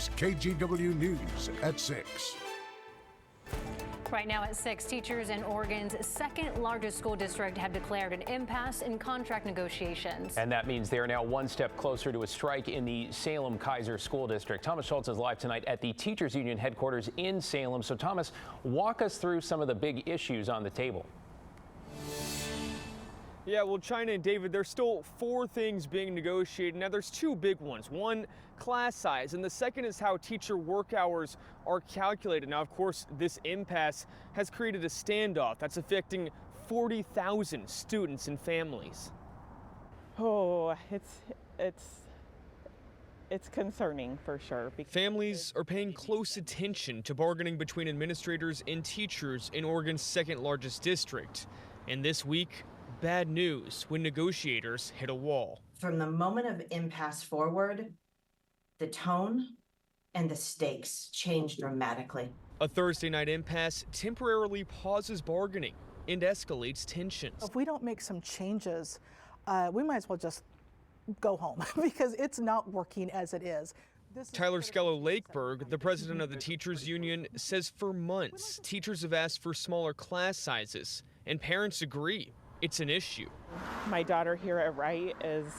News, KGW News at 6. Right now at 6, teachers in Oregon's second largest school district have declared an impasse in contract negotiations. And that means they are now one step closer to a strike in the SalemKaiser school district. Thomas Schultz is live tonight at the Teachers Union headquarters in Salem. So Thomas, walk us through some of the big issues on the table. Yeah, well, China and David, there's still 4 things being negotiated. Now, there's 2 big ones. One, class size, and the second is how teacher work hours are calculated. Now, of course, this impasse has created a standoff that's affecting 40,000 students and families. Oh, it's concerning for sure. Families are paying close attention to bargaining between administrators and teachers in Oregon's second largest district. And this week, bad news when negotiators hit a wall. From the moment of impasse forward, the tone and the stakes change dramatically. A Thursday night impasse temporarily pauses bargaining and escalates tensions. If we don't make some changes, we might as well just go home because it's not working as it is. Tyler Skello-Lakeberg, the president of the teachers union, says for months teachers have asked for smaller class sizes, and parents agree it's an issue. My daughter here at Wright is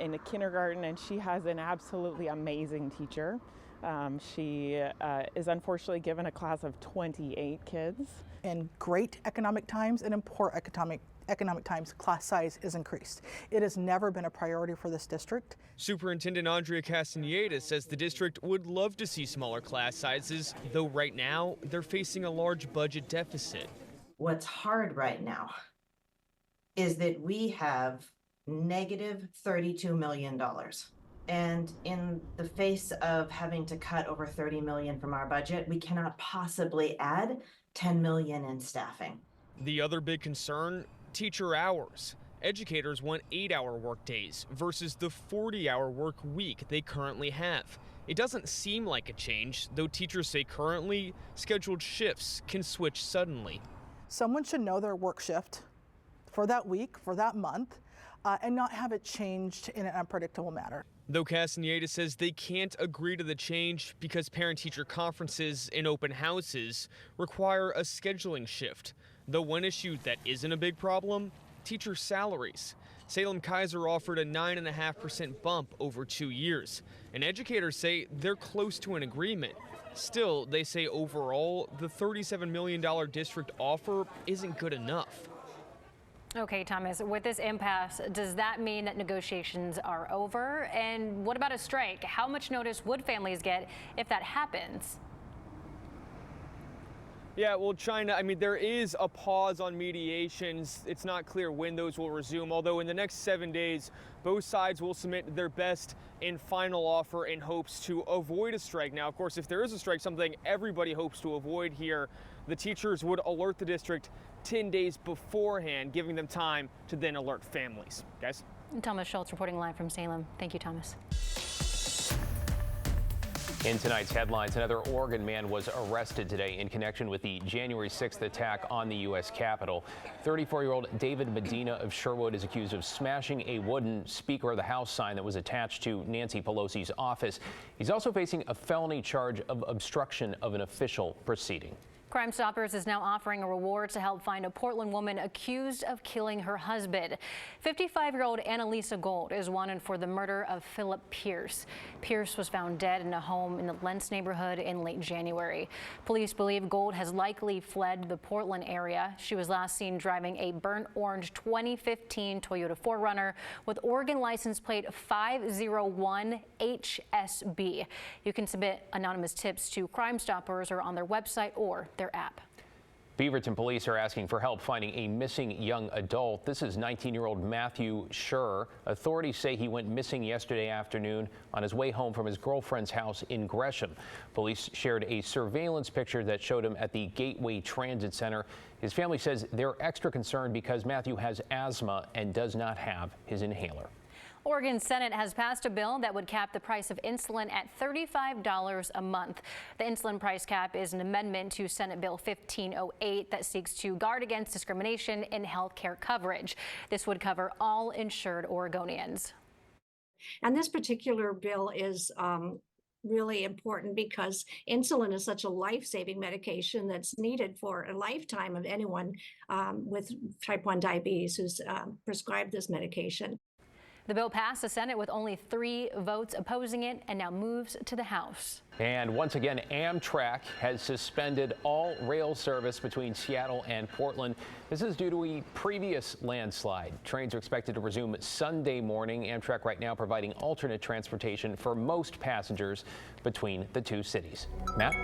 in the kindergarten, and she has an absolutely amazing teacher. She is unfortunately given a class of 28 kids. In great economic times and in poor economic times, class size is increased. It has never been a priority for this district. Superintendent Andrea Castaneda says the district would love to see smaller class sizes, though right now they're facing a large budget deficit. What's hard right now is that we have negative $32 million. And in the face of having to cut over $30 million from our budget, we cannot possibly add $10 million in staffing. The other big concern, teacher hours. Educators want 8-hour work days versus the 40-hour work week they currently have. It doesn't seem like a change, though teachers say currently scheduled shifts can switch suddenly. Someone should know their work shift for that week, for that month, and not have it changed in an unpredictable manner. Though Castaneda says they can't agree to the change because parent-teacher conferences and open houses require a scheduling shift. The one issue that isn't a big problem, teacher salaries. SalemKaiser offered a 9.5% bump over 2 years, and educators say they're close to an agreement. Still, they say overall, the $37 million district offer isn't good enough. Okay, Thomas, with this impasse, does that mean that negotiations are over? And what about a strike? How much notice would families get if that happens? Yeah, well, China, there is a pause on mediations. It's not clear when those will resume, although in the next 7 days, both sides will submit their best and final offer in hopes to avoid a strike. Now, of course, if there is a strike, something everybody hopes to avoid here, the teachers would alert the district 10 days beforehand, giving them time to then alert families. Guys? Thomas Schultz reporting live from Salem. Thank you, Thomas. In tonight's headlines, another Oregon man was arrested today in connection with the January 6th attack on the U.S. Capitol. 34-year-old David Medina of Sherwood is accused of smashing a wooden Speaker of the House sign that was attached to Nancy Pelosi's office. He's also facing a felony charge of obstruction of an official proceeding. Crime Stoppers is now offering a reward to help find a Portland woman accused of killing her husband. 55-year-old Annalisa Gold is wanted for the murder of Philip Pierce. Pierce was found dead in a home in the Lentz neighborhood in late January. Police believe Gold has likely fled the Portland area. She was last seen driving a burnt orange 2015 Toyota 4Runner with Oregon license plate 501 HSB. You can submit anonymous tips to Crime Stoppers or on their website or their app. Beaverton police are asking for help finding a missing young adult. This is 19-year-old Matthew Schur. Authorities say he went missing yesterday afternoon on his way home from his girlfriend's house in Gresham. Police shared a surveillance picture that showed him at the Gateway Transit Center. His family says they're extra concerned because Matthew has asthma and does not have his inhaler. Oregon Senate has passed a bill that would cap the price of insulin at $35 a month. The insulin price cap is an amendment to Senate Bill 1508 that seeks to guard against discrimination in health care coverage. This would cover all insured Oregonians. And this particular bill is really important because insulin is such a life-saving medication that's needed for a lifetime of anyone with type 1 diabetes who's prescribed this medication. The bill passed the Senate with only 3 votes opposing it and now moves to the House. And once again, Amtrak has suspended all rail service between Seattle and Portland. This is due to a previous landslide. Trains are expected to resume Sunday morning. Amtrak right now providing alternate transportation for most passengers between the 2 cities. Matt?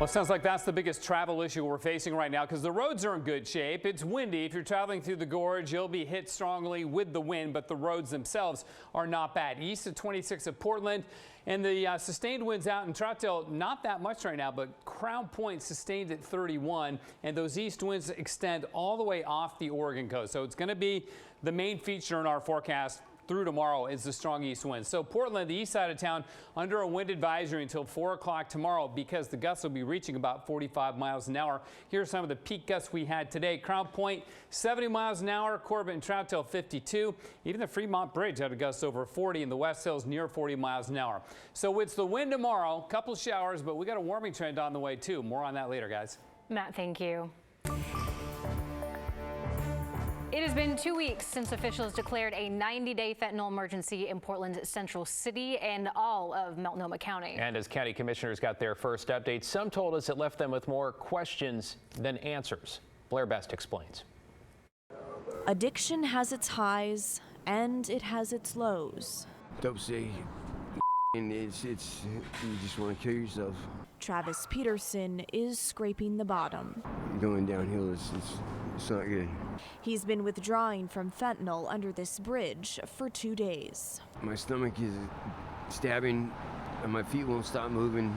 Well, it sounds like that's the biggest travel issue we're facing right now because the roads are in good shape. It's windy. If you're traveling through the gorge, you'll be hit strongly with the wind, but the roads themselves are not bad. East of 26 of Portland, and the sustained winds out in Troutdale, not that much right now, but Crown Point sustained at 31, and those east winds extend all the way off the Oregon coast. So it's going to be the main feature in our forecast through tomorrow is the strong east wind. So Portland, the east side of town, under a wind advisory until 4 o'clock tomorrow because the gusts will be reaching about 45 miles an hour. Here are some of the peak gusts we had today. Crown Point, 70 miles an hour. Corbett and Troutdale, 52. Even the Fremont Bridge had a gust over 40, and the West Hills near 40 miles an hour. So it's the wind tomorrow, couple showers, but we got a warming trend on the way too. More on that later, guys. Matt, thank you. It has been 2 weeks since officials declared a 90-day fentanyl emergency in Portland's Central City and all of Multnomah County. And as county commissioners got their first updates, some told us it left them with more questions than answers. Blair Best explains. Addiction has its highs and it has its lows. Don't say it's you just want to kill yourself. Travis Peterson is scraping the bottom. Going downhill, it's not good. He's been withdrawing from fentanyl under this bridge for 2 days. My stomach is stabbing and my feet won't stop moving.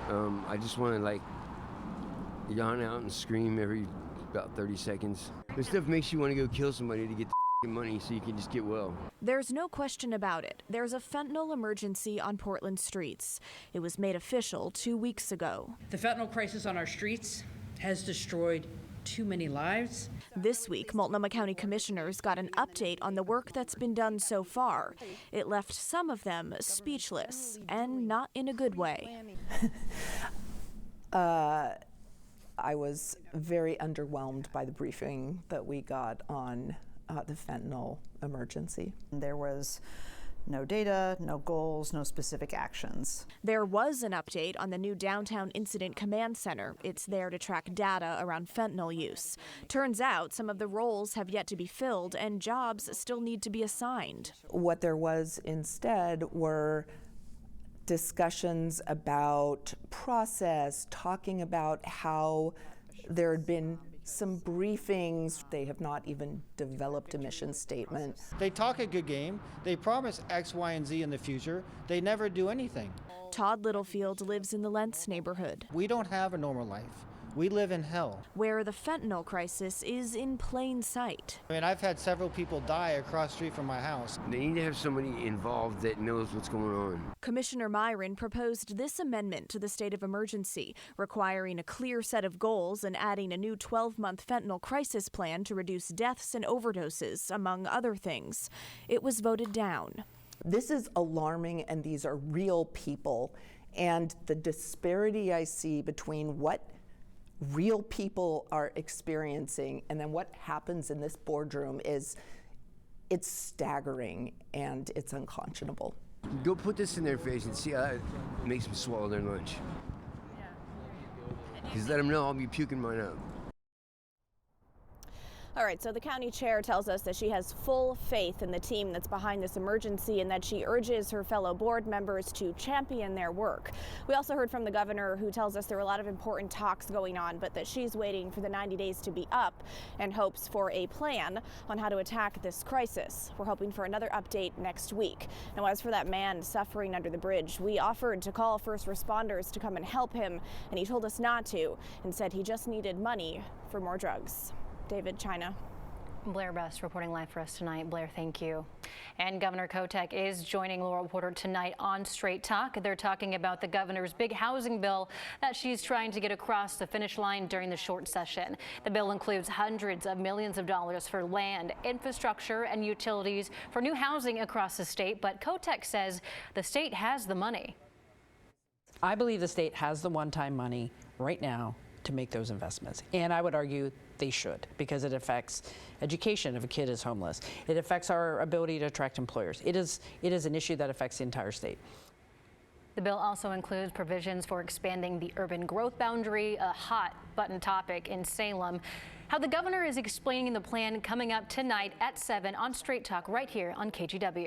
I just want to yawn out and scream every about 30 seconds. This stuff makes you want to go kill somebody to get the money so you can just get well. There's no question about it. There's a fentanyl emergency on Portland streets. It was made official 2 weeks ago. The fentanyl crisis on our streets has destroyed too many lives. This week, Multnomah County commissioners got an update on the work that's been done so far. It left some of them speechless, and not in a good way. I was very underwhelmed by the briefing that we got on the fentanyl emergency. There was no data, no goals, no specific actions. There was an update on the new Downtown Incident Command Center. It's there to track data around fentanyl use. Turns out some of the roles have yet to be filled and jobs still need to be assigned. What there was instead were discussions about process, talking about how there had been some briefings. They have not even developed a mission statement. They talk a good game. They promise X, Y, and Z in the future. They never do anything. Todd Littlefield lives in the Lentz neighborhood. We don't have a normal life. We live in hell. Where the fentanyl crisis is in plain sight. I mean, I've had several people die across the street from my house. They need to have somebody involved that knows what's going on. Commissioner Myron proposed this amendment to the state of emergency, requiring a clear set of goals and adding a new 12-month fentanyl crisis plan to reduce deaths and overdoses, among other things. It was voted down. This is alarming, and these are real people. And the disparity I see between what real people are experiencing and then what happens in this boardroom it's staggering and it's unconscionable. Go put this in their face and see how it makes them swallow their lunch. Just let them know I'll be puking mine up. All right, so the county chair tells us that she has full faith in the team that's behind this emergency and that she urges her fellow board members to champion their work. We also heard from the governor, who tells us there are a lot of important talks going on, but that she's waiting for the 90 days to be up and hopes for a plan on how to attack this crisis. We're hoping for another update next week. Now, as for that man suffering under the bridge, we offered to call first responders to come and help him, and he told us not to and said he just needed money for more drugs. David, China. Blair Best reporting live for us tonight. Blair, thank you. And Governor Kotek is joining Laurel Porter tonight on Straight Talk. They're talking about the governor's big housing bill that she's trying to get across the finish line during the short session. The bill includes hundreds of millions of dollars for land, infrastructure, and utilities for new housing across the state. But Kotek says the state has the money. I believe the state has the one-time money right now to make those investments. And I would argue they should, because it affects education if a kid is homeless. It affects our ability to attract employers. It is an issue that affects the entire state. The bill also includes provisions for expanding the urban growth boundary, a hot button topic in Salem. How the governor is explaining the plan coming up tonight at 7 on Straight Talk right here on KGW.